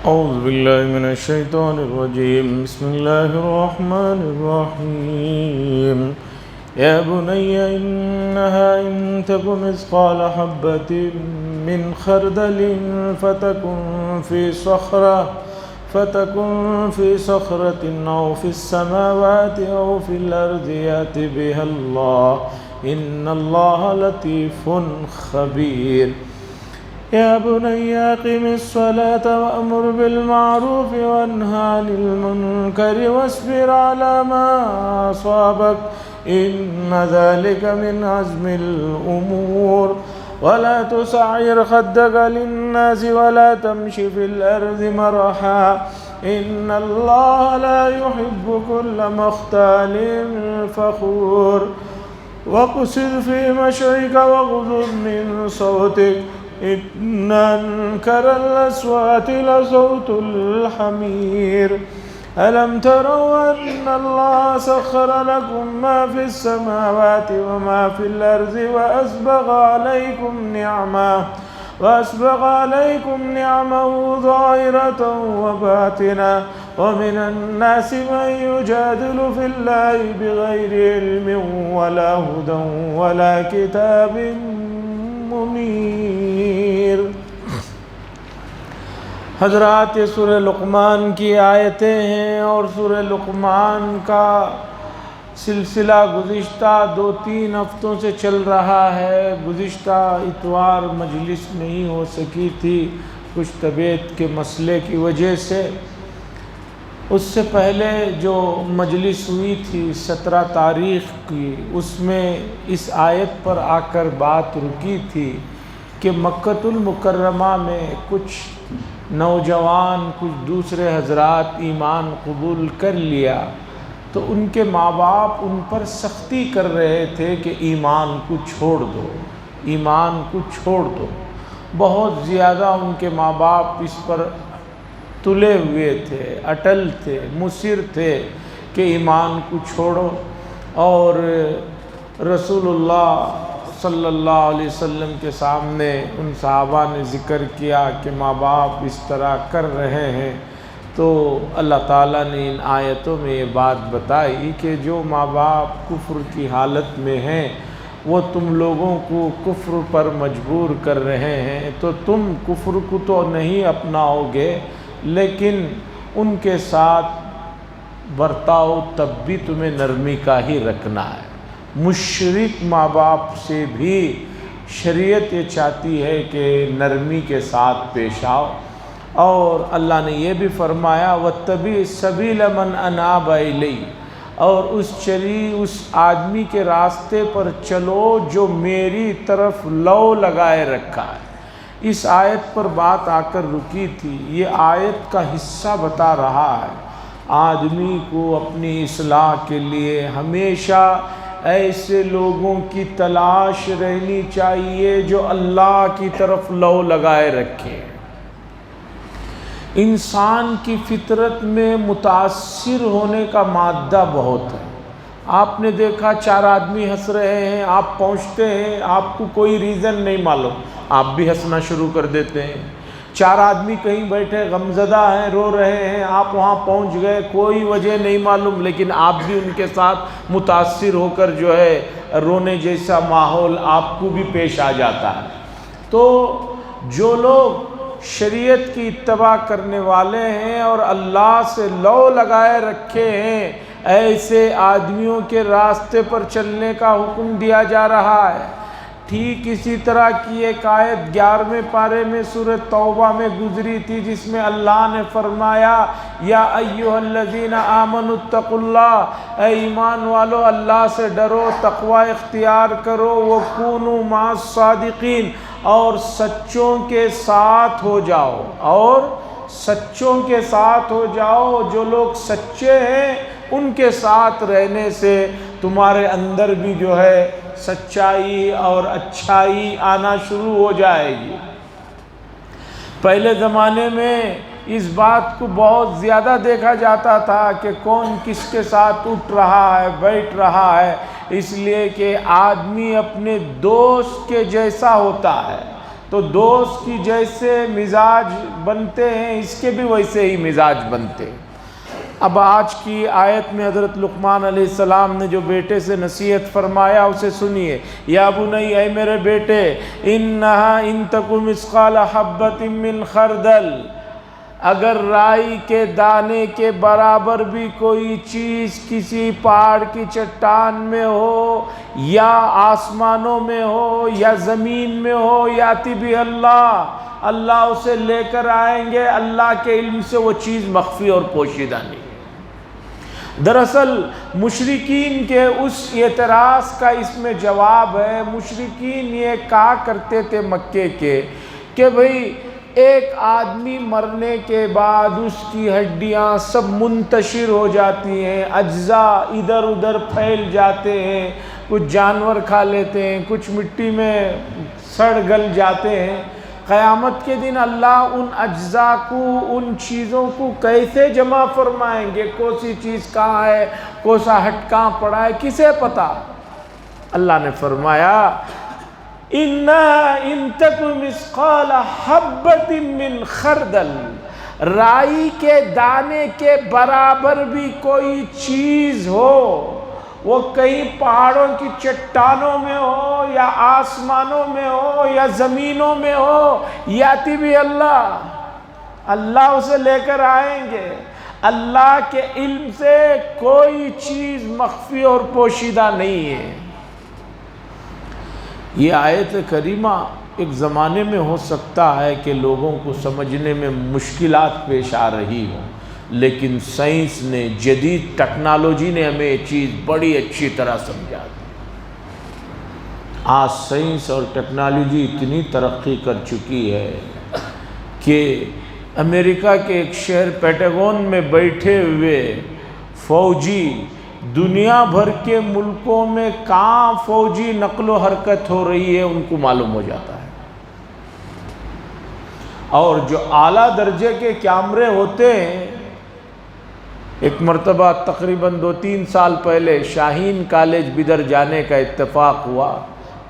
أعوذ بالله من الشيطان الرجيم. بسم الله الرحمن الرحيم. يا بني إنها إن تك مثقال حبة من خردل فتكن في صخرة أو في السماوات أو في الأرض يأت بها الله إن الله لطيف خبير. يا بني أقم الصلاة وأمر بالمعروف وانه عن المنكر واصبر على ما أصابك إن ذلك من عزم الأمور. ولا تسعر خدك للناس ولا تمش في الأرض مرحا إن الله لا يحب كل مختال فخور. واقصد في مشيك واغضض من صوتك إن أنكر الأصوات لصوت الحمير. ألم تروا أن الله سخر لكم ما في السماوات وما في الأرض وأسبغ عليكم نعمه ظاهرة وباطنة ومن الناس من يجادل في الله بغير علم ولا هدى ولا كتاب منیر. حضرات یہ سورہ لقمان کی آیتیں ہیں اور سورہ لقمان کا سلسلہ گزشتہ 2-3 ہفتوں سے چل رہا ہے. گزشتہ اتوار مجلس نہیں ہو سکی تھی کچھ طبیعت کے مسئلے کی وجہ سے. اس سے پہلے جو مجلس ہوئی تھی 17 تاریخ کی، اس میں اس آیت پر آ کر بات رکی تھی کہ مکۃ المکرمہ میں کچھ نوجوان کچھ دوسرے حضرات ایمان قبول کر لیا تو ان کے ماں باپ ان پر سختی کر رہے تھے کہ ایمان کو چھوڑ دو، ایمان کو چھوڑ دو. بہت زیادہ ان کے ماں باپ اس پر تلے ہوئے تھے، اٹل تھے، مصر تھے کہ ایمان کو چھوڑو. اور رسول اللہ صلی اللہ علیہ وسلم کے سامنے ان صحابہ نے ذکر کیا کہ ماں باپ اس طرح کر رہے ہیں تو اللہ تعالیٰ نے ان آیتوں میں یہ بات بتائی کہ جو ماں باپ کفر کی حالت میں ہیں وہ تم لوگوں کو کفر پر مجبور کر رہے ہیں تو تم کفر کو تو نہیں اپناؤ گے لیکن ان کے ساتھ برتاؤ تب بھی تمہیں نرمی کا ہی رکھنا ہے. مشرک ماں باپ سے بھی شریعت یہ چاہتی ہے کہ نرمی کے ساتھ پیش آؤ. اور اللہ نے یہ بھی فرمایا وَاتَّبِعْ سَبِيلَ مَنْ أَنَابَ إِلَيَّ، اور اس آدمی کے راستے پر چلو جو میری طرف لو لگائے رکھا ہے. اس آیت پر بات آ کر رکی تھی. یہ آیت کا حصہ بتا رہا ہے آدمی کو اپنی اصلاح کے لیے ہمیشہ ایسے لوگوں کی تلاش رہنی چاہیے جو اللہ کی طرف لو لگائے رکھیں. انسان کی فطرت میں متاثر ہونے کا مادہ بہت ہے. آپ نے دیکھا 4 آدمی ہنس رہے ہیں، آپ پہنچتے ہیں، آپ کو کوئی ریزن نہیں معلوم، آپ بھی ہنسنا شروع کر دیتے ہیں. 4 آدمی کہیں بیٹھے غمزدہ ہیں، رو رہے ہیں، آپ وہاں پہنچ گئے، کوئی وجہ نہیں معلوم لیکن آپ بھی ان کے ساتھ متاثر ہو کر جو ہے رونے جیسا ماحول آپ کو بھی پیش آ جاتا ہے. تو جو لوگ شریعت کی اتباع کرنے والے ہیں اور اللہ سے لو لگائے رکھے ہیں ایسے آدمیوں کے راستے پر چلنے کا حکم دیا جا رہا ہے. ٹھیک اسی طرح کی ایک آیت 11ویں پارے میں سورہ توبہ میں گزری تھی جس میں اللہ نے فرمایا یا ایھا الذین آمنوا اتقوا اللہ، اے ایمان والو اللہ سے ڈرو، تقوی اختیار کرو، وکونوا مع الصادقین، اور سچوں کے ساتھ ہو جاؤ، اور سچوں کے ساتھ ہو جاؤ. جو لوگ سچے ہیں ان کے ساتھ رہنے سے تمہارے اندر بھی جو ہے سچائی اور اچھائی آنا شروع ہو جائے گی. پہلے زمانے میں اس بات کو بہت زیادہ دیکھا جاتا تھا کہ کون کس کے ساتھ اٹھ رہا ہے بیٹھ رہا ہے، اس لیے کہ آدمی اپنے دوست کے جیسا ہوتا ہے. تو دوست کی جیسے مزاج بنتے ہیں اس کے بھی ویسے ہی مزاج بنتے ہیں۔ اب آج کی آیت میں حضرت لقمان علیہ السلام نے جو بیٹے سے نصیحت فرمایا اسے سنیے۔ یا بنی، اے میرے بیٹے، انہا ان تک مثقال حبۃ من خردل، اگر رائی کے دانے کے برابر بھی کوئی چیز کسی پہاڑ کی چٹان میں ہو یا آسمانوں میں ہو یا زمین میں ہو، یاتی بھی اللہ اسے لے کر آئیں گے، اللہ کے علم سے وہ چیز مخفی اور پوشیدہ نہیں ہے۔ دراصل مشرکین کے اس اعتراض کا اس میں جواب ہے۔ مشرکین یہ کہا کرتے تھے مکے کے کہ بھئی ایک آدمی مرنے کے بعد اس کی ہڈیاں سب منتشر ہو جاتی ہیں، اجزاء ادھر ادھر پھیل جاتے ہیں، کچھ جانور کھا لیتے ہیں، کچھ مٹی میں سڑ گل جاتے ہیں۔ قیامت کے دن اللہ ان اجزاء کو، ان چیزوں کو کیسے جمع فرمائیں گے؟ کون سی چیز کہاں ہے، کون سا ہٹ کہاں پڑا ہے، کسے پتا؟ اللہ نے فرمایا ان تک مثقال حبۃ من خردل، رائی کے دانے کے برابر بھی کوئی چیز ہو، وہ کہیں پہاڑوں کی چٹانوں میں ہو یا آسمانوں میں ہو یا زمینوں میں ہو، یاتی بھی اللہ اسے لے کر آئیں گے۔ اللہ کے علم سے کوئی چیز مخفی اور پوشیدہ نہیں ہے۔ یہ آیت کریمہ ایک زمانے میں ہو سکتا ہے کہ لوگوں کو سمجھنے میں مشکلات پیش آ رہی ہوں، لیکن سائنس نے، جدید ٹیکنالوجی نے ہمیں یہ چیز بڑی اچھی طرح سمجھا دی۔ آج سائنس اور ٹیکنالوجی اتنی ترقی کر چکی ہے کہ امریکہ کے ایک شہر پیٹاگون میں بیٹھے ہوئے فوجی دنیا بھر کے ملکوں میں کہاں فوجی نقل و حرکت ہو رہی ہے ان کو معلوم ہو جاتا ہے۔ اور جو اعلیٰ درجے کے کیمرے ہوتے ہیں، ایک مرتبہ تقریباً 2-3 سال پہلے شاہین کالج بدر جانے کا اتفاق ہوا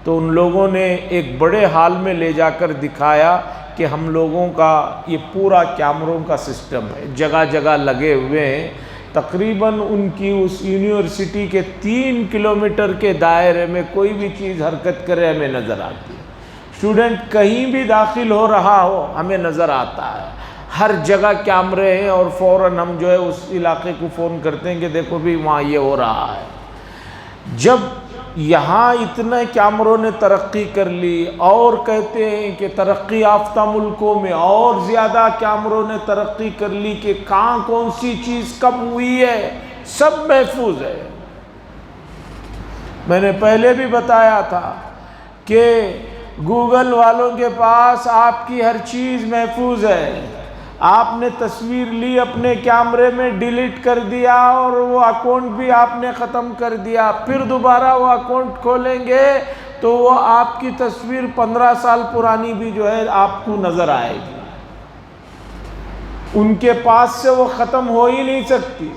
تو ان لوگوں نے ایک بڑے ہال میں لے جا کر دکھایا کہ ہم لوگوں کا یہ پورا کیمروں کا سسٹم ہے، جگہ جگہ لگے ہوئے ہیں۔ تقریباً ان کی اس یونیورسٹی کے 3 کلومیٹر کے دائرے میں کوئی بھی چیز حرکت کرے ہمیں نظر آتی ہے۔ اسٹوڈنٹ کہیں بھی داخل ہو رہا ہو ہمیں نظر آتا ہے، ہر جگہ کیمرے ہیں، اور فوراً ہم جو ہے اس علاقے کو فون کرتے ہیں کہ دیکھو بھی وہاں یہ ہو رہا ہے۔ جب یہاں اتنے کیمروں نے ترقی کر لی اور کہتے ہیں کہ ترقی یافتہ ملکوں میں اور زیادہ کیمروں نے ترقی کر لی کہ کہاں کون سی چیز کب ہوئی ہے سب محفوظ ہے۔ میں نے پہلے بھی بتایا تھا کہ گوگل والوں کے پاس آپ کی ہر چیز محفوظ ہے۔ آپ نے تصویر لی اپنے کیمرے میں، ڈیلیٹ کر دیا اور وہ اکاؤنٹ بھی آپ نے ختم کر دیا، پھر دوبارہ وہ اکاؤنٹ کھولیں گے تو وہ آپ کی تصویر 15 سال پرانی بھی جو ہے آپ کو نظر آئے گی۔ ان کے پاس سے وہ ختم ہو ہی نہیں سکتی۔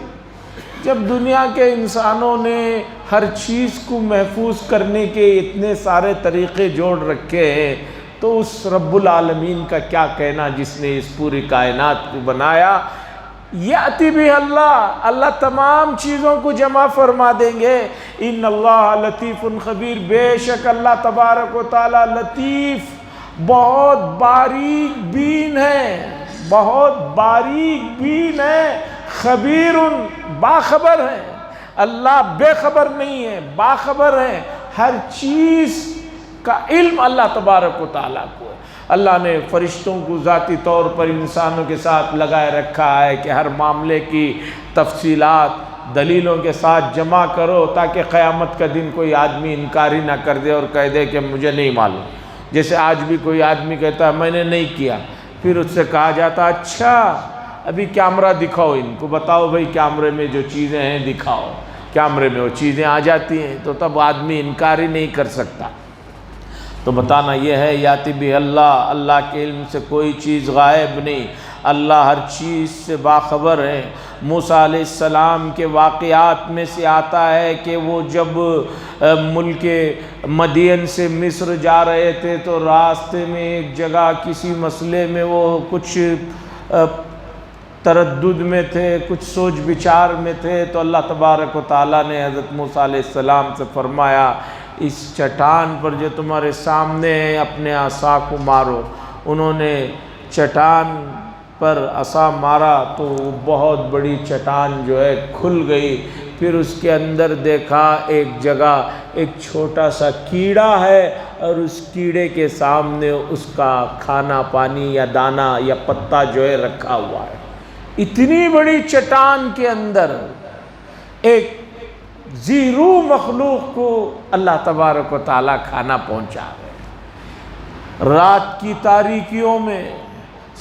جب دنیا کے انسانوں نے ہر چیز کو محفوظ کرنے کے اتنے سارے طریقے جوڑ رکھے ہیں تو اس رب العالمین کا کیا کہنا جس نے اس پوری کائنات کو بنایا۔ یاتی بھی اللہ تمام چیزوں کو جمع فرما دیں گے۔ ان اللہ لطیف خبیر، بے شک اللہ تبارک و تعالی لطیف، بہت باریک بین ہے، بہت باریک بین ہے، خبیر باخبر ہے۔ اللہ بے خبر نہیں ہے، باخبر ہے، ہر چیز کا علم اللہ تبارک و تعالیٰ کو ہے۔ اللہ نے فرشتوں کو ذاتی طور پر انسانوں کے ساتھ لگائے رکھا ہے کہ ہر معاملے کی تفصیلات دلیلوں کے ساتھ جمع کرو تاکہ قیامت کا دن کوئی آدمی انکاری نہ کر دے اور کہہ دے کہ مجھے نہیں معلوم۔ جیسے آج بھی کوئی آدمی کہتا ہے میں نے نہیں کیا، پھر اس سے کہا جاتا اچھا ابھی کیمرہ دکھاؤ، ان کو بتاؤ بھئی کیمرے میں جو چیزیں ہیں دکھاؤ، کیمرے میں وہ چیزیں آ جاتی ہیں تو تب آدمی انکار ہی نہیں کر سکتا۔ تو بتانا یہ ہے یاتی بھی اللہ، اللہ کے علم سے کوئی چیز غائب نہیں، اللہ ہر چیز سے باخبر ہے۔ موسیٰ علیہ السلام کے واقعات میں سے آتا ہے کہ وہ جب ملک مدین سے مصر جا رہے تھے تو راستے میں ایک جگہ کسی مسئلے میں وہ کچھ تردد میں تھے، کچھ سوچ بچار میں تھے، تو اللہ تبارک و تعالیٰ نے حضرت موسیٰ علیہ السلام سے فرمایا اس چٹان پر جو تمہارے سامنے ہے اپنے عصا کو مارو۔ انہوں نے چٹان پر عصا مارا تو وہ بہت بڑی چٹان جو ہے کھل گئی، پھر اس کے اندر دیکھا ایک جگہ ایک چھوٹا سا کیڑا ہے اور اس کیڑے کے سامنے اس کا کھانا پانی یا دانہ یا پتا جو ہے رکھا ہوا ہے۔ اتنی بڑی چٹان کے اندر ایک ذی روح مخلوق کو اللہ تبارک و تعالیٰ کھانا پہنچا رہے۔ رات کی تاریکیوں میں،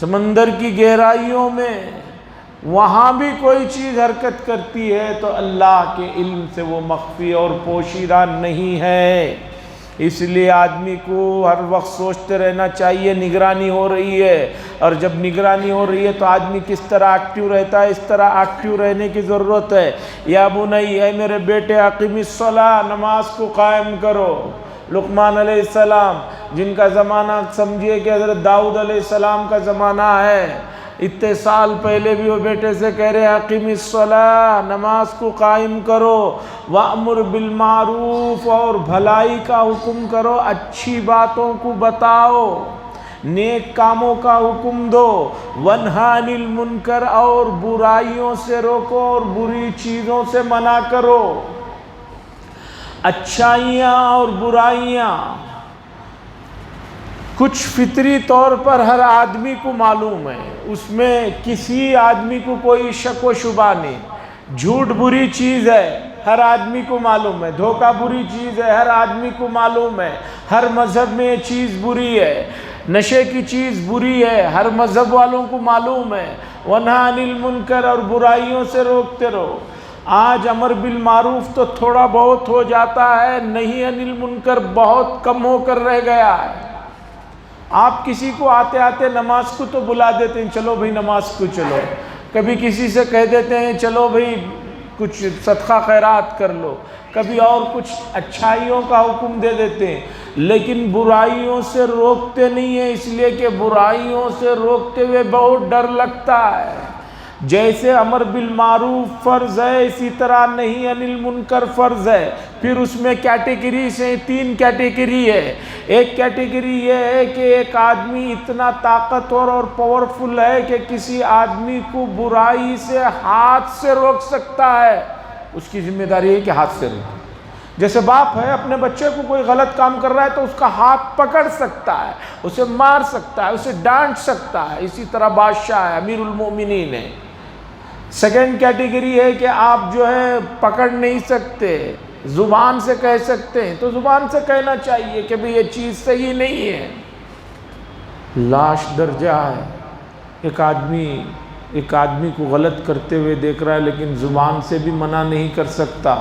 سمندر کی گہرائیوں میں، وہاں بھی کوئی چیز حرکت کرتی ہے تو اللہ کے علم سے وہ مخفی اور پوشیدہ نہیں ہے۔ اس لیے آدمی کو ہر وقت سوچتے رہنا چاہیے نگرانی ہو رہی ہے، اور جب نگرانی ہو رہی ہے تو آدمی کس طرح ایکٹیو رہتا ہے، اس طرح ایکٹیو رہنے کی ضرورت ہے۔ یا بنی، اے میرے بیٹے، اقیم الصلاۃ، نماز کو قائم کرو۔ لقمان علیہ السلام جن کا زمانہ سمجھیے کہ حضرت داؤد علیہ السلام کا زمانہ ہے، اتنے سال پہلے بھی وہ بیٹے سے کہہ رہے اقیم الصلاۃ، نماز کو قائم کرو، وامر بالمعروف، اور بھلائی کا حکم کرو، اچھی باتوں کو بتاؤ، نیک کاموں کا حکم دو، ونہا عن المنکر، اور برائیوں سے روکو اور بری چیزوں سے منع کرو۔ اچھائیاں اور برائیاں کچھ فطری طور پر ہر آدمی کو معلوم ہے، اس میں کسی آدمی کو کوئی شک و شبہ نہیں۔ جھوٹ بری چیز ہے، ہر آدمی کو معلوم ہے۔ دھوکہ بری چیز ہے، ہر آدمی کو معلوم ہے۔ ہر مذہب میں یہ چیز بری ہے۔ نشے کی چیز بری ہے، ہر مذہب والوں کو معلوم ہے۔ وَنْهَا عَنِ الْمُنْكَرِ، اور برائیوں سے روکتے رہو۔ آج امر بالمعروف تو تھوڑا بہت ہو جاتا ہے، نہیں عن المنکر بہت کم ہو کر رہ گیا ہے۔ آپ کسی کو آتے آتے نماز کو تو بلا دیتے ہیں، چلو بھئی نماز کو چلو۔ کبھی کسی سے کہہ دیتے ہیں چلو بھئی کچھ صدقہ خیرات کر لو، کبھی اور کچھ اچھائیوں کا حکم دے دیتے ہیں، لیکن برائیوں سے روکتے نہیں ہیں، اس لیے کہ برائیوں سے روکتے ہوئے بہت ڈر لگتا ہے۔ جیسے امر بالمعروف فرض ہے، اسی طرح نہیں عن المنکر فرض ہے۔ پھر اس میں کیٹیگریز ہیں، 3 کیٹیگری ہے۔ ایک کیٹیگری یہ ہے کہ ایک آدمی اتنا طاقتور اور پاورفل ہے کہ کسی آدمی کو برائی سے ہاتھ سے روک سکتا ہے، اس کی ذمہ داری ہے کہ ہاتھ سے روکے۔ جیسے باپ ہے، اپنے بچے کو کوئی غلط کام کر رہا ہے تو اس کا ہاتھ پکڑ سکتا ہے، اسے مار سکتا ہے، اسے ڈانٹ سکتا ہے۔ اسی طرح بادشاہ ہے، امیر المومنین ہے۔ سیکنڈ کیٹیگری ہے کہ آپ جو ہے پکڑ نہیں سکتے، زبان سے کہہ سکتے ہیں تو زبان سے کہنا چاہیے کہ بھئی یہ چیز صحیح نہیں ہے۔ لاش درجہ ہے، ایک آدمی کو غلط کرتے ہوئے دیکھ رہا ہے لیکن زبان سے بھی منع نہیں کر سکتا،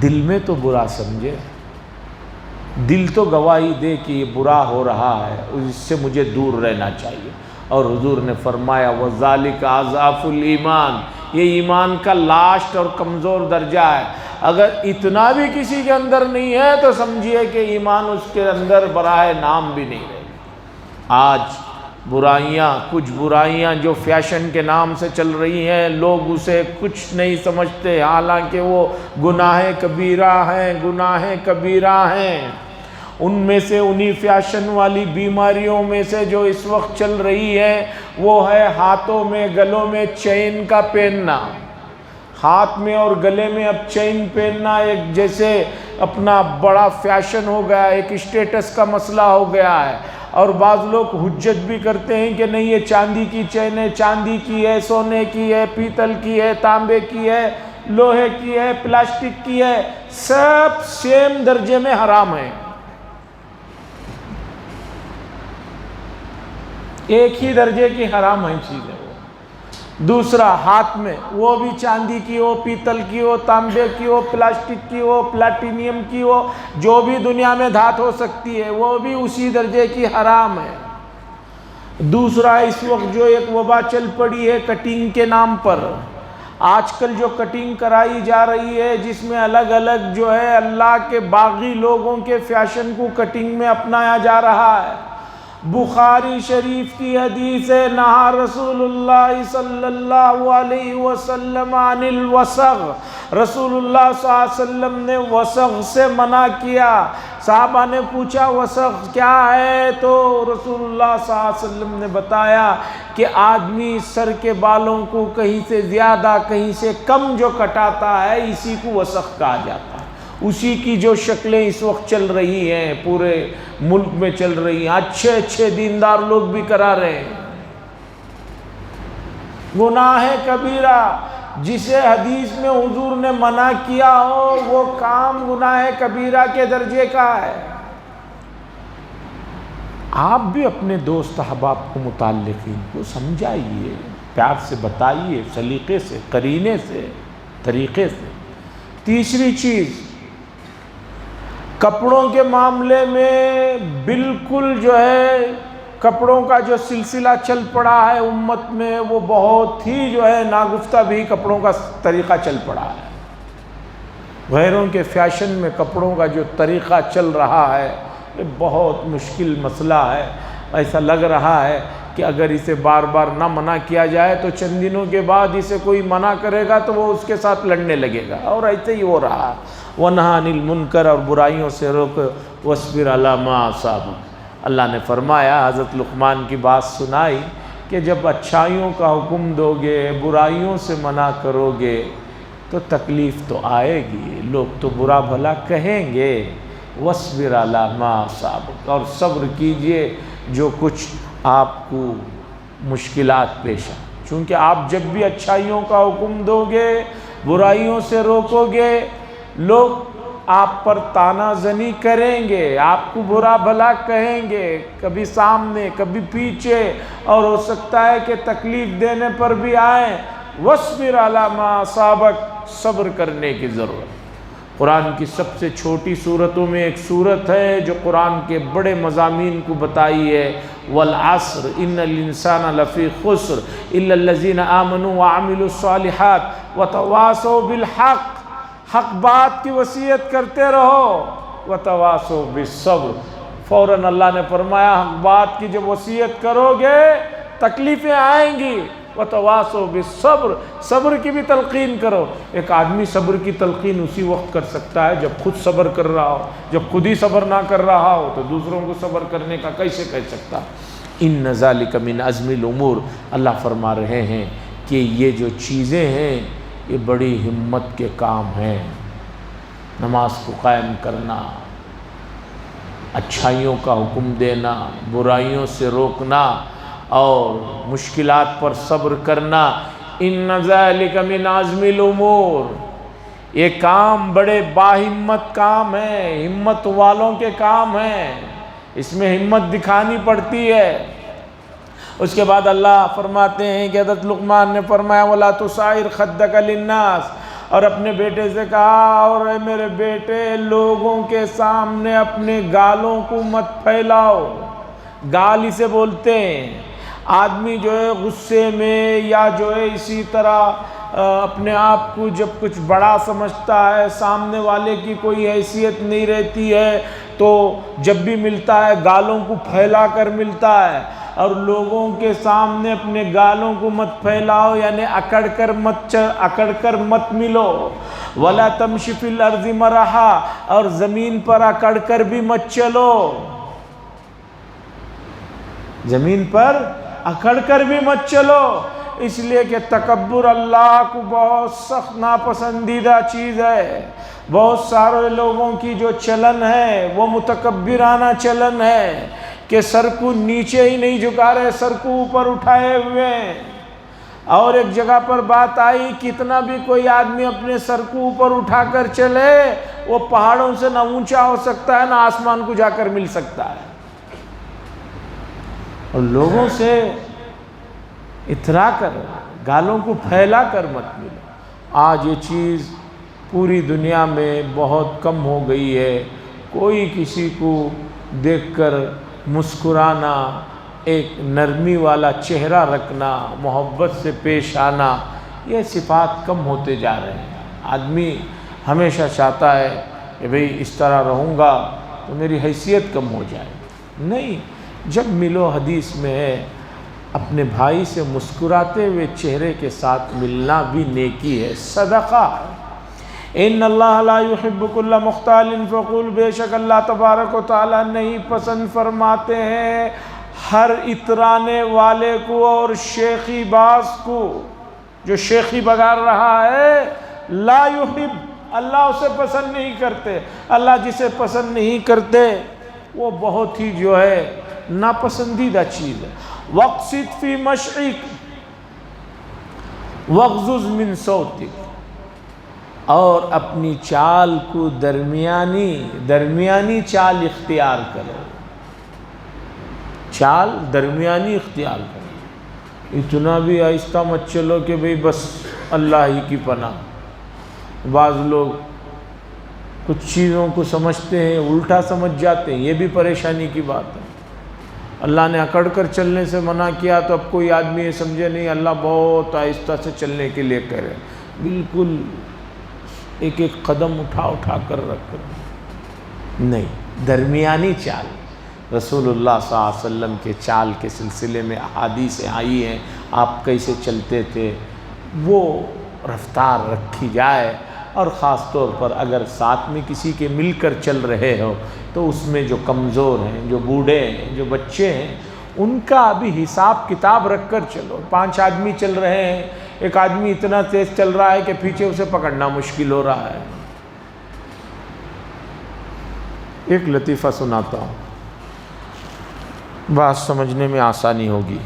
دل میں تو برا سمجھے، دل تو گواہی دے کہ یہ برا ہو رہا ہے، اس سے مجھے دور رہنا چاہیے۔ اور حضور نے فرمایا وَذَلِكَ أَضْعَفُ الْإِيمَانِ، یہ ایمان کا لاسٹ اور کمزور درجہ ہے۔ اگر اتنا بھی کسی کے اندر نہیں ہے تو سمجھیے کہ ایمان اس کے اندر براہ نام بھی نہیں رہے۔ آج کچھ برائیاں جو فیشن کے نام سے چل رہی ہیں، لوگ اسے کچھ نہیں سمجھتے، حالانکہ وہ گناہ کبیرہ ہیں۔ ان میں سے انہی فیشن والی بیماریوں میں سے جو اس وقت چل رہی ہے وہ ہے ہاتھوں میں گلوں میں چین کا پہننا۔ ہاتھ میں اور گلے میں اب چین پہننا ایک جیسے اپنا بڑا فیشن ہو گیا، ایک اسٹیٹس کا مسئلہ ہو گیا ہے۔ اور بعض لوگ حجت بھی کرتے ہیں کہ نہیں یہ چاندی کی چین ہے، چاندی کی ہے، سونے کی ہے، پیتل کی ہے، تانبے کی ہے، لوہے کی ہے، پلاسٹک کی ہے، سب سیم درجے میں حرام ہے۔ ایک ہی درجے کی حرام ہے چیز ہے وہ۔ دوسرا ہاتھ میں، وہ بھی چاندی کی ہو، پیتل کی ہو، تانبے کی ہو، پلاسٹک کی ہو، پلاٹینیم کی ہو، جو بھی دنیا میں دھات ہو سکتی ہے وہ بھی اسی درجے کی حرام ہے۔ دوسرا اس وقت جو ایک وبا چل پڑی ہے کٹنگ کے نام پر، آج کل جو کٹنگ کرائی جا رہی ہے جس میں الگ الگ جو ہے اللہ کے باغی لوگوں کے فیشن کو کٹنگ میں اپنایا جا رہا ہے۔ بخاری شریف کی حدیث ہے، نہا رسول اللہ صلی اللہ علیہ وسلم عن الوسغ، رسول اللہ صلی اللہ علیہ وسلم نے وسغ سے منع کیا۔ صحابہ نے پوچھا وسغ کیا ہے؟ تو رسول اللہ صلی اللہ علیہ وسلم نے بتایا کہ آدمی سر کے بالوں کو کہیں سے زیادہ کہیں سے کم جو کٹاتا ہے اسی کو وسغ کہا جاتا ہے۔ اسی کی جو شکلیں اس وقت چل رہی ہیں، پورے ملک میں چل رہی ہیں، اچھے اچھے دیندار لوگ بھی کرا رہے ہیں۔ گناہ کبیرہ جسے حدیث میں حضور نے منع کیا ہو وہ کام گناہ کبیرہ کے درجے کا ہے۔ آپ بھی اپنے دوست احباب کو متعلقین کو سمجھائیے، پیار سے بتائیے، سلیقے سے، قرینے سے، طریقے سے۔ تیسری چیز، کپڑوں کے معاملے میں بالکل جو ہے کپڑوں کا جو سلسلہ چل پڑا ہے امت میں وہ بہت ہی جو ہے ناگفتہ بھی کپڑوں کا طریقہ چل پڑا ہے۔ غیروں کے فیشن میں کپڑوں کا جو طریقہ چل رہا ہے یہ بہت مشکل مسئلہ ہے۔ ایسا لگ رہا ہے کہ اگر اسے بار بار نہ منع کیا جائے تو چند دنوں کے بعد اسے کوئی منع کرے گا تو وہ اس کے ساتھ لڑنے لگے گا، اور ایسے ہی ہو رہا ہے۔ وَنَهَ عَنِ الْمُنْكَرِ، اور برائیوں سے روک، وَاصْبِرْ عَلَىٰ مَا أَصَابَكَ۔ اللہ نے فرمایا، حضرت لقمان کی بات سنائی کہ جب اچھائیوں کا حکم دو گے، برائیوں سے منع کرو گے تو تکلیف تو آئے گی، لوگ تو برا بھلا کہیں گے۔ وَاصْبِرْ عَلَىٰ مَا أَصَابَكَ، اور صبر کیجئے جو کچھ آپ کو مشکلات پیش آئیں، چونکہ آپ جب بھی اچھائیوں کا حکم دو گے، برائیوں سے روکو گے، لوگ آپ پر تانا زنی کریں گے، آپ کو برا بھلا کہیں گے، کبھی سامنے کبھی پیچھے، اور ہو سکتا ہے کہ تکلیف دینے پر بھی آئیں۔ وَاصْبِرْ عَلَىٰ مَا أَصَابَكَ، صبر کرنے کی ضرورت۔ قرآن کی سب سے چھوٹی صورتوں میں ایک صورت ہے جو قرآن کے بڑے مضامین کو بتائی ہے، وَالْعَصْرِ إِنَّ الْإِنسَانَ لَفِي خُسْرٍ إِلَّا الَّذِينَ آمَنُوا وَعَمِلُوا الصَّالِحَاتِ وَتَوَاصَوْا بِالْحَقِّ، حق بات کی وصیت کرتے رہو، وَتَوَاصَوْا بِالصَّبْرِ، فوراً اللہ نے فرمایا حق بات کی جب وصیت کرو گے تکلیفیں آئیں گی، وَتَوَاصَوْا بِالصَّبْرِ، صبر کی بھی تلقین کرو۔ ایک آدمی صبر کی تلقین اسی وقت کر سکتا ہے جب خود صبر کر رہا ہو، جب خود ہی صبر نہ کر رہا ہو تو دوسروں کو صبر کرنے کا کیسے کہہ سکتا؟ إِنَّ ذَلِكَ مِنْ عَزْمِ الْأُمُورِ، اللہ فرما رہے ہیں کہ یہ جو چیزیں ہیں یہ بڑی ہمت کے کام ہیں۔ نماز کو قائم کرنا، اچھائیوں کا حکم دینا، برائیوں سے روکنا، اور مشکلات پر صبر کرنا، إِنَّ ذَلِكَ مِنْ عَزْمِ الْأُمُورِ، یہ کام بڑے باہمت کام ہیں، ہمت والوں کے کام ہیں، اس میں ہمت دکھانی پڑتی ہے۔ اس کے بعد اللہ فرماتے ہیں کہ حضرت لقمان نے فرمایا وَلَا تُصَعِّرْ خَدَّكَ لِلنَّاسِ، اور اپنے بیٹے سے کہا اور اے میرے بیٹے لوگوں کے سامنے اپنے گالوں کو مت پھیلاؤ۔ گال اسے بولتے ہیں، آدمی جو ہے غصے میں یا جو ہے اسی طرح اپنے آپ کو جب کچھ بڑا سمجھتا ہے، سامنے والے کی کوئی حیثیت نہیں رہتی ہے تو جب بھی ملتا ہے گالوں کو پھیلا کر ملتا ہے، اور لوگوں کے سامنے اپنے گالوں کو مت پھیلاؤ، یعنی اکڑ کر مت ملو۔ وَلَا تَمْشِ فِي الْأَرْضِ مَرَحًا، اور زمین پر اکڑ کر بھی مت چلو، زمین پر اکڑ کر بھی مت چلو، اس لیے کہ تکبر اللہ کو بہت سخت ناپسندیدہ چیز ہے۔ بہت سارے لوگوں کی جو چلن ہے وہ متکبرانہ چلن ہے کہ سر کو نیچے ہی نہیں جھکا رہے، سر کو اوپر اٹھائے ہوئے ہیں۔ اور ایک جگہ پر بات آئی، کتنا بھی کوئی آدمی اپنے سر کو اوپر اٹھا کر چلے وہ پہاڑوں سے نہ اونچا ہو سکتا ہے نہ آسمان کو جا کر مل سکتا ہے۔ اور لوگوں سے اترا کر، گالوں کو پھیلا کر مت ملو۔ آج یہ چیز پوری دنیا میں بہت کم ہو گئی ہے۔ کوئی کسی کو دیکھ کر مسکرانا، ایک نرمی والا چہرہ رکھنا، محبت سے پیش آنا، یہ صفات کم ہوتے جا رہے ہیں۔ آدمی ہمیشہ چاہتا ہے کہ بھئی اس طرح رہوں گا تو میری حیثیت کم ہو جائے۔ نہیں، جب ملو حدیث میں ہے اپنے بھائی سے مسکراتے ہوئے چہرے کے ساتھ ملنا بھی نیکی ہے، صدقہ ہے۔ ان اللہ لا يحب كل مختال فخور، بے شک اللہ تبارک و تعالیٰ نہیں پسند فرماتے ہیں ہر اترانے والے کو اور شیخی باز کو۔ جو شیخی بگار رہا ہے، لا يحب، اللہ اسے پسند نہیں کرتے۔ اللہ جسے پسند نہیں کرتے وہ بہت ہی جو ہے ناپسندیدہ چیز ہے۔ وَاقْصِدْ فِي مَشْعِكَ وَاغْضُضْ مِنْ صَوْتِكَ، اور اپنی چال کو درمیانی چال اختیار کرو، چال درمیانی اختیار کرو، اتنا بھی آہستہ مت چلو کہ بھئی بس اللہ ہی کی پناہ۔ بعض لوگ کچھ چیزوں کو سمجھتے ہیں الٹا سمجھ جاتے ہیں، یہ بھی پریشانی کی بات ہے۔ اللہ نے اکڑ کر چلنے سے منع کیا تو اب کوئی آدمی یہ سمجھے نہیں اللہ بہت آہستہ سے چلنے کے لیے کہہ رہے ہیں۔ بالکل ایک ایک قدم اٹھا کر رکھ کر نہیں، درمیانی چال۔ رسول اللہ صلی اللہ علیہ وسلم کے چال کے سلسلے میں احادیث آئی ہیں، آپ کیسے چلتے تھے، وہ رفتار رکھی جائے۔ اور خاص طور پر اگر ساتھ میں کسی کے مل کر چل رہے ہو تو اس میں جو کمزور ہیں، جو بوڑھے ہیں، جو بچے ہیں، ان کا بھی حساب کتاب رکھ کر چلو۔ 5 آدمی چل رہے ہیں، ایک آدمی اتنا تیز چل رہا ہے کہ پیچھے اسے پکڑنا مشکل ہو رہا ہے۔ ایک لطیفہ سناتا ہوں، بات سمجھنے میں آسانی ہوگی۔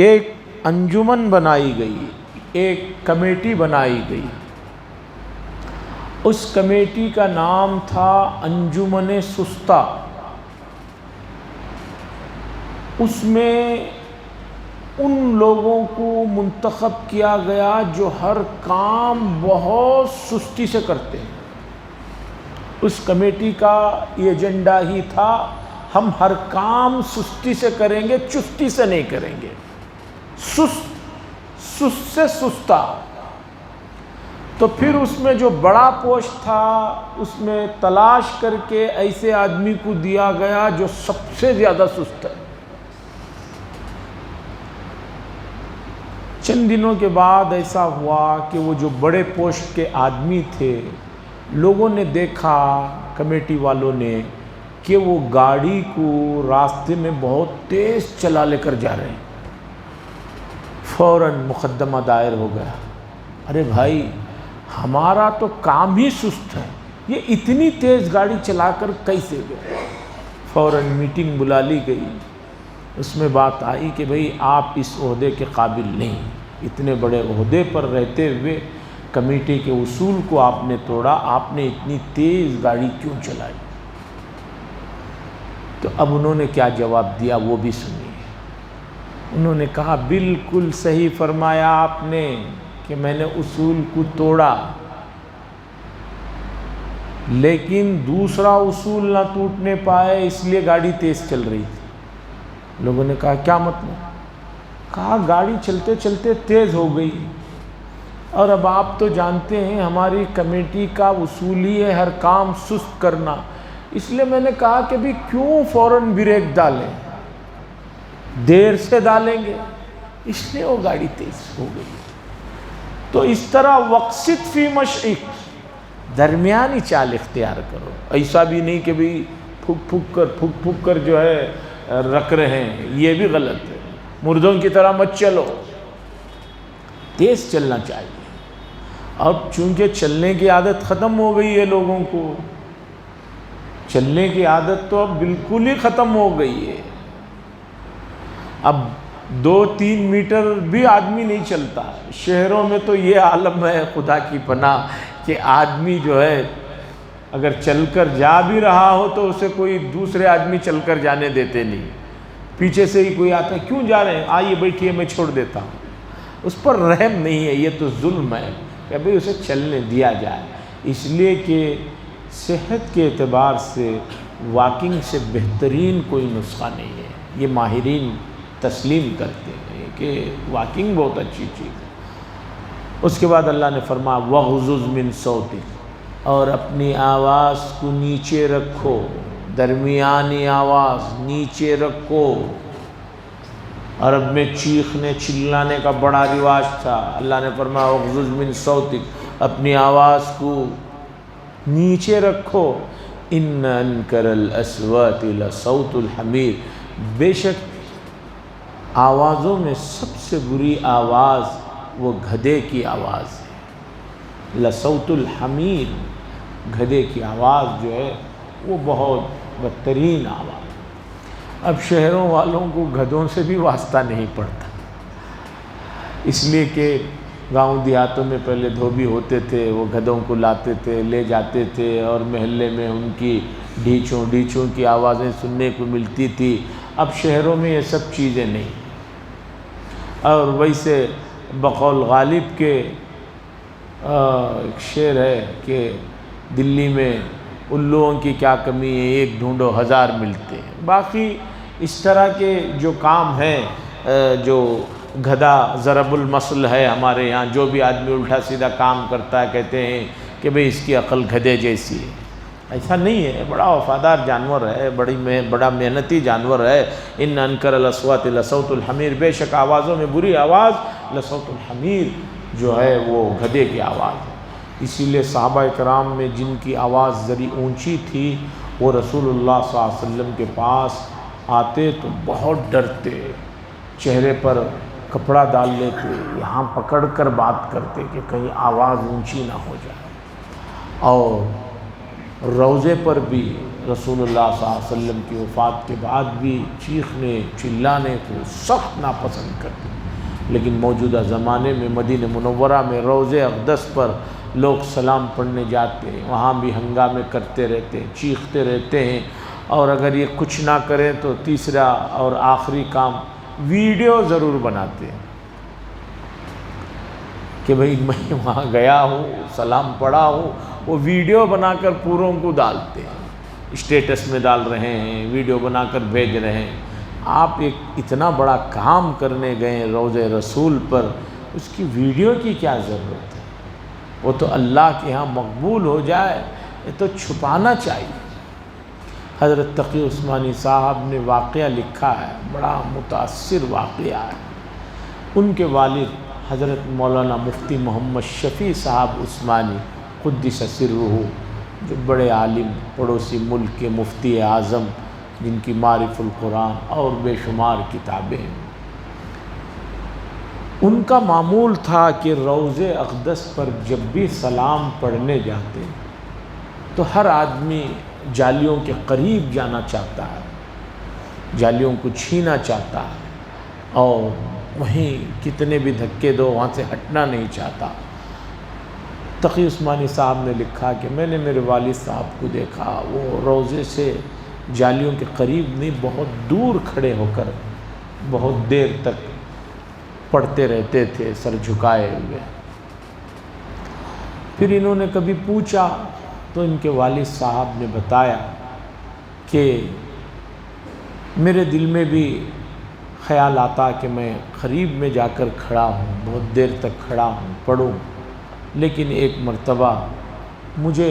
ایک انجمن بنائی گئی، ایک کمیٹی بنائی گئی، اس کمیٹی کا نام تھا انجمن سستا۔ اس میں ان لوگوں کو منتخب کیا گیا جو ہر کام بہت سستی سے کرتے ہیں۔ اس کمیٹی کا یہ ایجنڈا ہی تھا ہم ہر کام سستی سے کریں گے، چستی سے نہیں کریں گے۔ سست سے سستا۔ تو پھر اس میں جو بڑا پوسٹ تھا اس میں تلاش کر کے ایسے آدمی کو دیا گیا جو سب سے زیادہ سست ہے۔ چند دنوں کے بعد ایسا ہوا کہ وہ جو بڑے پوسٹ کے آدمی تھے، لوگوں نے دیکھا، کمیٹی والوں نے، کہ وہ گاڑی کو راستے میں بہت تیز چلا لے کر جا رہے ہیں۔ فوراً مقدمہ دائر ہو گیا، ارے بھائی ہمارا تو کام ہی سست ہے، یہ اتنی تیز گاڑی چلا کر کیسے گئے؟ فوراً میٹنگ بلا لی گئی، اس میں بات آئی کہ بھئی آپ اس عہدے کے قابل نہیں، اتنے بڑے عہدے پر رہتے ہوئے کمیٹی کے اصول کو آپ نے توڑا، آپ نے اتنی تیز گاڑی کیوں چلائی؟ تو اب انہوں نے کیا جواب دیا وہ بھی سنیے۔ انہوں نے کہا بالکل صحیح فرمایا آپ نے کہ میں نے اصول کو توڑا، لیکن دوسرا اصول نہ ٹوٹنے پائے اس لیے گاڑی تیز چل رہی تھی۔ لوگوں نے کہا کیا مطلب؟ کہا گاڑی چلتے چلتے تیز ہو گئی، اور اب آپ تو جانتے ہیں ہماری کمیٹی کا اصول ہی ہے ہر کام سست کرنا، اس لیے میں نے کہا کہ بھی کیوں فوراً بریک ڈالیں، دیر سے ڈالیں گے، اس لیے وہ گاڑی تیز ہو گئی۔ تو اس طرح وقصد فی مشعک، درمیانی چال اختیار کرو، ایسا بھی نہیں کہ بھی پھک کر جو ہے رکھ رہے ہیں، یہ بھی غلط ہے۔ مردوں کی طرح مت چلو، تیز چلنا چاہیے۔ اب چونکہ چلنے کی عادت ختم ہو گئی ہے لوگوں کو، چلنے کی عادت تو اب بالکل ہی ختم ہو گئی ہے۔ اب 2-3 میٹر بھی آدمی نہیں چلتا۔ شہروں میں تو یہ عالم ہے خدا کی پناہ کہ آدمی جو ہے اگر چل کر جا بھی رہا ہو تو اسے کوئی دوسرے آدمی چل کر جانے دیتے نہیں، پیچھے سے ہی کوئی آتا ہے، کیوں جا رہے ہیں، آئیے بیٹھیے میں چھوڑ دیتا ہوں، اس پر رحم نہیں ہے، یہ تو ظلم ہے کہ بھئی اسے چلنے دیا جائے۔ اس لیے کہ صحت کے اعتبار سے واکنگ سے بہترین کوئی نسخہ نہیں ہے، یہ ماہرین تسلیم کرتے ہیں کہ واکنگ بہت اچھی چیز ہے۔ اس کے بعد اللہ نے فرمایا وَغْضُضْ مِن صَوْتِكَ، اور اپنی آواز کو نیچے رکھو، درمیانی آواز نیچے رکھو۔ عرب میں چیخنے چلانے کا بڑا رواج تھا، اللہ نے فرمایا وَغْضُضْ مِن صَوْتِكَ، اپنی آواز کو نیچے رکھو۔ إِنَّ أَنْكَرَ الْأَصْوَاتِ لَصَوْتُ الْحَمِيرِ، بے شک آوازوں میں سب سے بری آواز وہ گدھے کی آواز ہے۔ لصوت الحمیر، گدھے کی آواز جو ہے وہ بہت بدترین آواز۔ اب شہروں والوں کو گدھوں سے بھی واسطہ نہیں پڑتا، اس لیے کہ گاؤں دیہاتوں میں پہلے دھوبی ہوتے تھے، وہ گدھوں کو لاتے تھے، لے جاتے تھے، اور محلے میں ان کی ڈھیچوں کی آوازیں سننے کو ملتی تھی۔ اب شہروں میں یہ سب چیزیں نہیں۔ اور ویسے بقول غالب کے ایک شعر ہے کہ دلی میں الوؤں کی کیا کمی ہے، ایک ڈھونڈو ہزار ملتے ہیں۔ باقی اس طرح کے جو کام ہیں، جو گدھا ضرب المثل ہے ہمارے یہاں، جو بھی آدمی الٹا سیدھا کام کرتا ہے کہتے ہیں کہ بھئی اس کی عقل گدھے جیسی ہے۔ ایسا نہیں ہے، بڑا وفادار جانور ہے، بڑا محنتی جانور ہے۔ ان انکر الاصوات لصوت الحمیر، بے شک آوازوں میں بری آواز لصوت الحمیر جو ہے وہ گدھے کی آواز ہے۔ اسی لیے صحابہ کرام میں جن کی آواز ذری اونچی تھی وہ رسول اللہ صلی اللہ علیہ وسلم کے پاس آتے تو بہت ڈرتے، چہرے پر کپڑا ڈال لیتے، یہاں پکڑ کر بات کرتے کہ کہیں آواز اونچی نہ ہو جائے۔ اور روضے پر بھی رسول اللہ صلی اللہ علیہ وسلم کی وفات کے بعد بھی چیخنے چلانے کو سخت ناپسند کرتے، لیکن موجودہ زمانے میں مدینہ منورہ میں روضے اقدس پر لوگ سلام پڑھنے جاتے ہیں، وہاں بھی ہنگامے کرتے رہتے ہیں، چیختے رہتے ہیں، اور اگر یہ کچھ نہ کریں تو تیسرا اور آخری کام ویڈیو ضرور بناتے ہیں کہ بھئی میں وہاں گیا ہوں، سلام پڑھا ہوں، وہ ویڈیو بنا کر پوروں کو ڈالتے ہیں، اسٹیٹس میں ڈال رہے ہیں، ویڈیو بنا کر بھیج رہے ہیں۔ آپ ایک اتنا بڑا کام کرنے گئے روضہ رسول پر، اس کی ویڈیو کی کیا ضرورت ہے؟ وہ تو اللہ کے ہاں مقبول ہو جائے، یہ تو چھپانا چاہیے۔ حضرت تقی عثمانی صاحب نے واقعہ لکھا ہے، بڑا متاثر واقعہ ہے۔ ان کے والد حضرت مولانا مفتی محمد شفیع صاحب عثمانی قدس سرہ، جو بڑے عالم، پڑوسی ملک کے مفتی اعظم، جن کی معرف القرآن اور بے شمار کتابیں ہیں، ان کا معمول تھا کہ روضہ اقدس پر جب بھی سلام پڑھنے جاتے تو ہر آدمی جالیوں کے قریب جانا چاہتا ہے، جالیوں کو چھینا چاہتا ہے، اور وہیں کتنے بھی دھکے دو وہاں سے ہٹنا نہیں چاہتا۔ تقی عثمانی صاحب نے لکھا کہ میں نے میرے والد صاحب کو دیکھا، وہ روضے سے جالیوں کے قریب نہیں، بہت دور کھڑے ہو کر بہت دیر تک پڑھتے رہتے تھے سر جھکائے ہوئے۔ پھر انہوں نے کبھی پوچھا تو ان کے والد صاحب نے بتایا کہ میرے دل میں بھی خیال آتا کہ میں قریب میں جا کر کھڑا ہوں، بہت دیر تک کھڑا ہوں، پڑھوں، لیکن ایک مرتبہ مجھے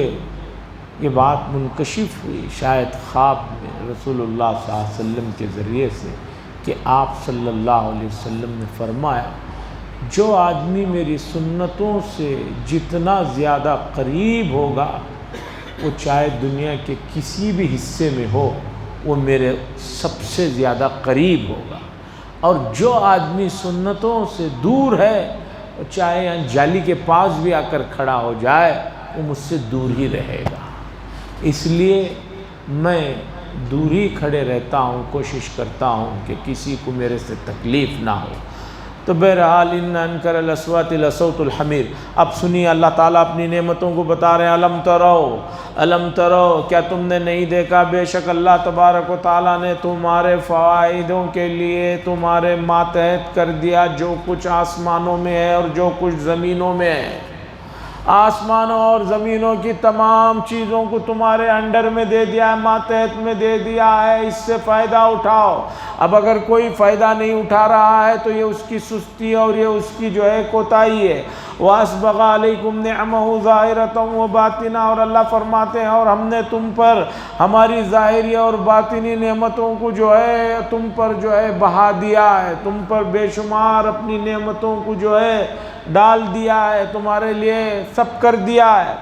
یہ بات منکشف ہوئی، شاید خواب میں رسول اللہ صلی اللہ علیہ وسلم کے ذریعے سے، کہ آپ صلی اللہ علیہ وسلم نے فرمایا جو آدمی میری سنتوں سے جتنا زیادہ قریب ہوگا، وہ چاہے دنیا کے کسی بھی حصے میں ہو، وہ میرے سب سے زیادہ قریب ہوگا، اور جو آدمی سنتوں سے دور ہے، وہ چاہے یہاں جالی کے پاس بھی آ کر کھڑا ہو جائے، وہ مجھ سے دور ہی رہے گا۔ اس لیے میں دور ہی کھڑے رہتا ہوں، کوشش کرتا ہوں کہ کسی کو میرے سے تکلیف نہ ہو۔ تو بہرحال ان انکر الاصوات لصوت الحمیر۔ اب سنیے اللہ تعالیٰ اپنی نعمتوں کو بتا رہے ہیں، علم ترو، کیا تم نے نہیں دیکھا بے شک اللہ تبارک و تعالیٰ نے تمہارے فوائدوں کے لیے تمہارے ماتحت کر دیا جو کچھ آسمانوں میں ہے اور جو کچھ زمینوں میں ہے۔ آسمانوں اور زمینوں کی تمام چیزوں کو تمہارے انڈر میں دے دیا ہے، ماتحت میں دے دیا ہے، اس سے فائدہ اٹھاؤ۔ اب اگر کوئی فائدہ نہیں اٹھا رہا ہے تو یہ اس کی سستی اور یہ اس کی جو ہے کوتاہی ہے۔ وَأَسْبَغَ عَلَيْكُمْ نِعْمَهُ ظَاهِرَةً وَبَاطِنَةً، اور اللہ فرماتے ہیں اور ہم نے تم پر ہماری ظاہری اور باطنی نعمتوں کو جو ہے تم پر جو ہے بہا دیا ہے، تم پر بے شمار اپنی نعمتوں کو جو ہے ڈال دیا ہے، تمہارے لیے سب کر دیا ہے۔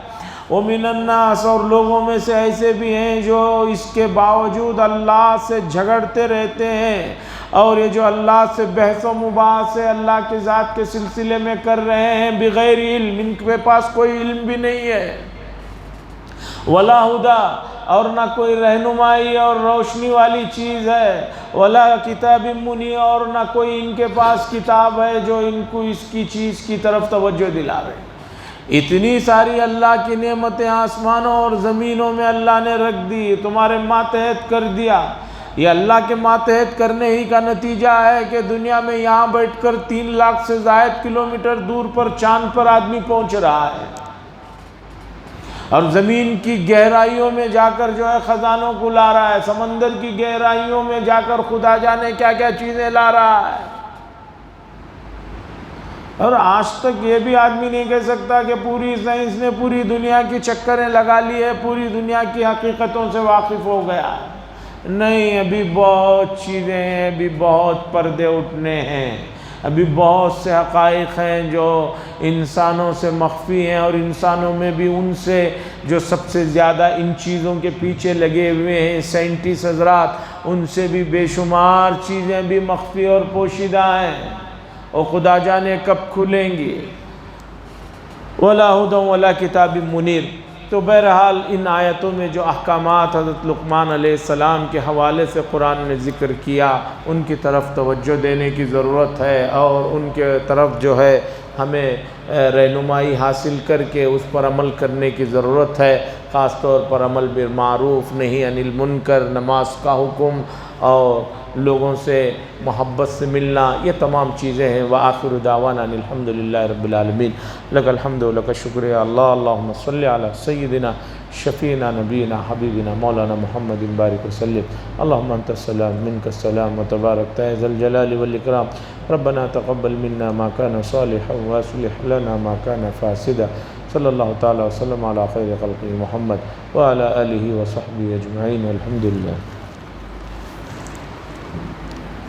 وَمِنَ النَّاسِ، اور لوگوں میں سے ایسے بھی ہیں جو اس کے باوجود اللہ سے جھگڑتے رہتے ہیں، اور یہ جو اللہ سے بحث و مباحث اللہ کی ذات کے سلسلے میں کر رہے ہیں بغیر علم، ان کے پاس کوئی علم بھی نہیں ہے، وَلَا هُدَى، اور نہ کوئی رہنمائی اور روشنی والی چیز ہے، وَلَا كِتَابٍ مُنِيرٍ، اور نہ کوئی ان کے پاس کتاب ہے جو ان کو اس کی چیز کی طرف توجہ دلاوے۔ اتنی ساری اللہ کی نعمتیں آسمانوں اور زمینوں میں اللہ نے رکھ دی، تمہارے ماتحت کر دیا۔ یہ اللہ کے ماتحت کرنے ہی کا نتیجہ ہے کہ دنیا میں یہاں بیٹھ کر 3 لاکھ سے زائد کلومیٹر دور پر چاند پر آدمی پہنچ رہا ہے، اور زمین کی گہرائیوں میں جا کر جو ہے خزانوں کو لا رہا ہے، سمندر کی گہرائیوں میں جا کر خدا جانے کیا کیا چیزیں لا رہا ہے۔ اور آج تک یہ بھی آدمی نہیں کہہ سکتا کہ پوری سائنس نے پوری دنیا کی چکریں لگا لی ہے، پوری دنیا کی حقیقتوں سے واقف ہو گیا ہے۔ نہیں، ابھی بہت چیزیں ہیں، ابھی بہت پردے اٹھنے ہیں، ابھی بہت سے حقائق ہیں جو انسانوں سے مخفی ہیں، اور انسانوں میں بھی ان سے جو سب سے زیادہ ان چیزوں کے پیچھے لگے ہوئے ہیں سائنٹسٹ حضرات، ان سے بھی بے شمار چیزیں بھی مخفی اور پوشیدہ ہیں، اور خدا جانے کب کھلیں گی۔ وَلَا هُدًى وَلَا كِتَابٍ مُنِيرٍ۔ تو بہرحال ان آیتوں میں جو احکامات حضرت لقمان علیہ السلام کے حوالے سے قرآن نے ذکر کیا، ان کی طرف توجہ دینے کی ضرورت ہے، اور ان کے طرف جو ہے ہمیں رہنمائی حاصل کر کے اس پر عمل کرنے کی ضرورت ہے، خاص طور پر عمل بالمعروف، نہی عن المنکر، نماز کا حکم، اور لوگوں سے محبت سے ملنا، یہ تمام چیزیں ہیں۔ وآخر دعوانا ان الحمد للہ رب العالمین، لک الحمد و لک الشکر یا اللہ، اللہم صلی علی سیدنا شفینا نبینا حبیبنا مولانا محمد بارک وسلم، اللہم انت السلام منک السلام وتبارک ذا الجلال والاکرام، ربنا تقبل منا ما كان صالحا واصلح لنا ما كان فاسدا، صلی اللہ تعالی وسلم علی خیر خلقہ محمد وعلی آلہ وصحبہ اجمعین، والحمد للہ۔